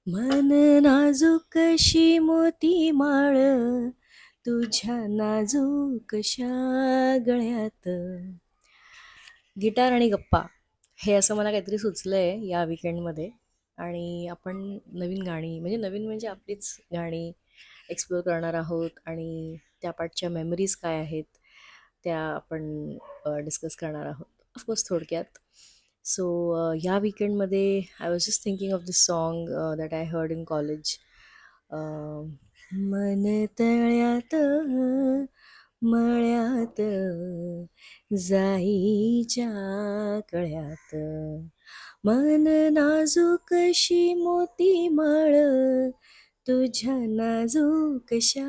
मन नाजूक कशी मोती माळ तुझ्या नाजूकशा गळ्यात. गिटार आणि गप्पा हे असं मला काहीतरी सुचलंय या विकेंडमध्ये. आणि आपण नवीन गाणी म्हणजे नवीन म्हणजे आपलीच गाणी एक्सप्लोअर करणार आहोत आणि त्या पाठच्या मेमरीज काय आहेत त्या आपण डिस्कस करणार आहोत ऑफकोर्स थोडक्यात. सो या विकेंडमध्ये I was just thinking of this song that I heard in college. मन तळ्यात मळ्यात जाईच्या कळ्यात, मन नाजूकशी मोती माळ तुझ्या नाजूकशा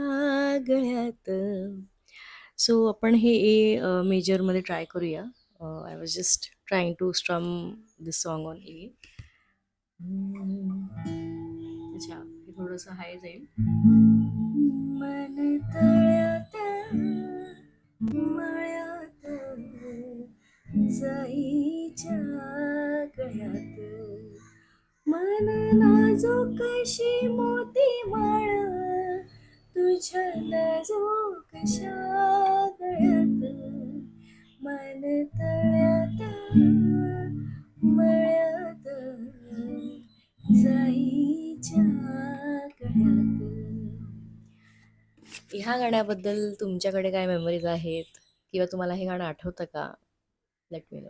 गळ्यात. सो आपण हे ए मेजरमध्ये ट्राय करूया. I was just trying to strum this song on A. अच्छा, हे थोडंसं हाय जाईल. मन तळ्यात मळ्यात जाईच्या गळ्यात, मन नाजूकशी मोती माळ तुझ्या नाजूकशा गळ्यात, मन तळ्यात मळ्यात जाईच्या गळ्यात. ह्या गाण्याबद्दल तुमच्याकडे काय मेमरीज आहेत किंवा तुम्हाला हे गाणं आठवतं का? Let me know.